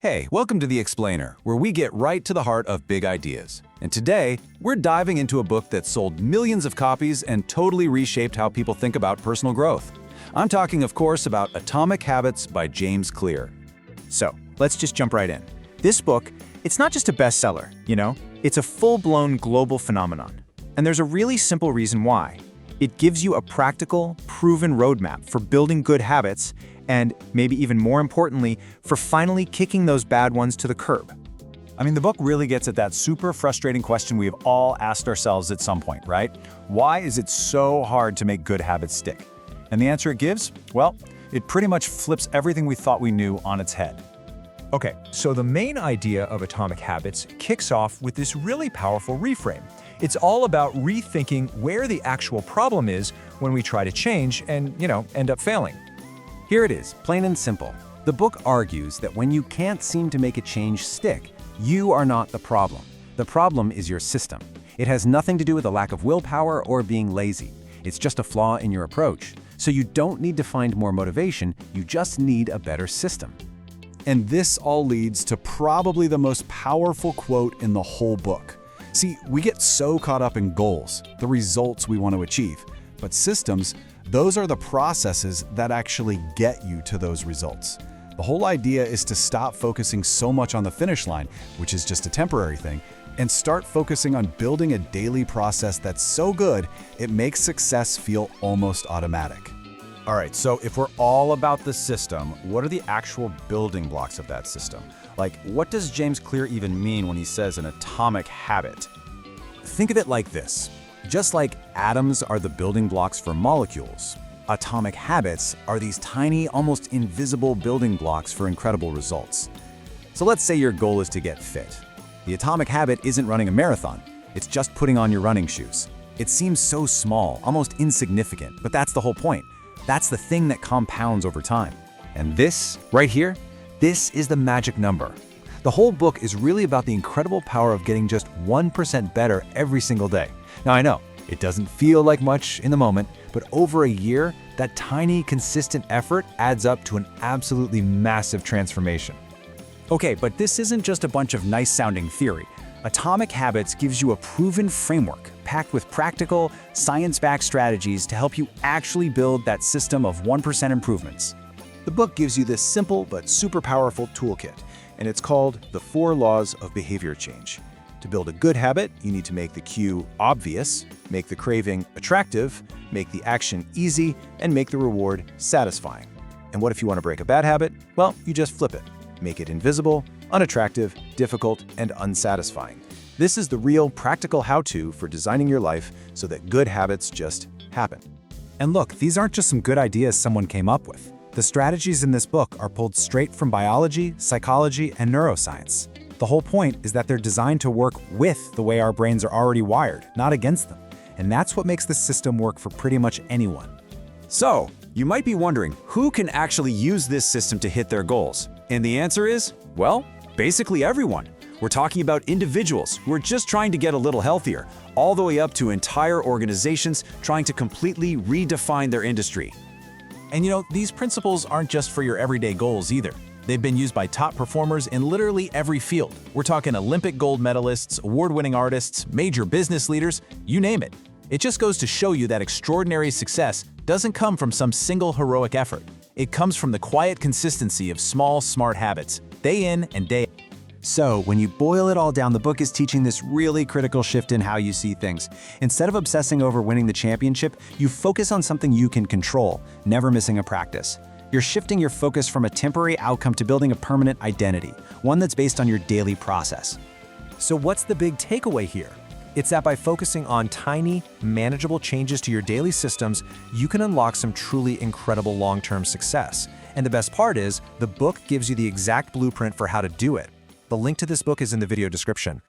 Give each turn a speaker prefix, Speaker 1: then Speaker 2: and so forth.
Speaker 1: Hey, welcome to The Explainer, where we get right to the heart of big ideas. And today, we're diving into a book that sold millions of copies and totally reshaped how people think about personal growth. I'm talking, of course, about Atomic Habits by James Clear.
Speaker 2: So, let's just jump right in. This book, it's not just a bestseller, it's a full-blown global phenomenon. And there's a really simple reason why. It gives you a practical, proven roadmap for building good habits and, maybe even more importantly, for finally kicking those bad ones to the curb.
Speaker 1: I mean, the book really gets at that super frustrating question we've all asked ourselves at some point, right? Why is it so hard to make good habits stick? And the answer it gives? Well, it pretty much flips everything we thought we knew on its head.
Speaker 3: Okay, so the main idea of Atomic Habits kicks off with this really powerful reframe. It's all about rethinking where the actual problem is when we try to change and, end up failing.
Speaker 1: Here it is, plain and simple. The book argues that when you can't seem to make a change stick, you are not the problem. The problem is your system. It has nothing to do with a lack of willpower or being lazy. It's just a flaw in your approach. So you don't need to find more motivation, you just need a better system. And this all leads to probably the most powerful quote in the whole book. See, we get so caught up in goals, the results we want to achieve. But systems, those are the processes that actually get you to those results. The whole idea is to stop focusing so much on the finish line, which is just a temporary thing, and start focusing on building a daily process that's so good, it makes success feel almost automatic. All right, so if we're all about the system, what are the actual building blocks of that system? Like, what does James Clear even mean when he says an atomic habit? Think of it like this. Just like atoms are the building blocks for molecules, atomic habits are these tiny, almost invisible building blocks for incredible results. So let's say your goal is to get fit. The atomic habit isn't running a marathon, it's just putting on your running shoes. It seems so small, almost insignificant, but that's the whole point. That's the thing that compounds over time. And this, right here, this is the magic number. The whole book is really about the incredible power of getting just 1% better every single day. Now I know, it doesn't feel like much in the moment, but over a year, that tiny, consistent effort adds up to an absolutely massive transformation. Okay, but this isn't just a bunch of nice-sounding theory. Atomic Habits gives you a proven framework packed with practical, science-backed strategies to help you actually build that system of 1% improvements. The book gives you this simple but super powerful toolkit, and it's called The 4 Laws of Behavior Change. To build a good habit, you need to make the cue obvious, make the craving attractive, make the action easy, and make the reward satisfying. And what if you want to break a bad habit? Well, you just flip it. Make it invisible, unattractive, difficult, and unsatisfying. This is the real practical how-to for designing your life so that good habits just happen. And look, these aren't just some good ideas someone came up with. The strategies in this book are pulled straight from biology, psychology, and neuroscience. The whole point is that they're designed to work with the way our brains are already wired, not against them. And that's what makes this system work for pretty much anyone. So, you might be wondering, who can actually use this system to hit their goals? And the answer is, well, basically everyone. We're talking about individuals who are just trying to get a little healthier, all the way up to entire organizations trying to completely redefine their industry. And these principles aren't just for your everyday goals either. They've been used by top performers in literally every field. We're talking Olympic gold medalists, award-winning artists, major business leaders, you name it. It just goes to show you that extraordinary success doesn't come from some single heroic effort. It comes from the quiet consistency of small, smart habits, day in and day out. So, when you boil it all down, the book is teaching this really critical shift in how you see things. Instead of obsessing over winning the championship, you focus on something you can control, never missing a practice. You're shifting your focus from a temporary outcome to building a permanent identity, one that's based on your daily process.
Speaker 3: So what's the big takeaway here? It's that by focusing on tiny, manageable changes to your daily systems, you can unlock some truly incredible long-term success. And the best part is, the book gives you the exact blueprint for how to do it. The link to this book is in the video description.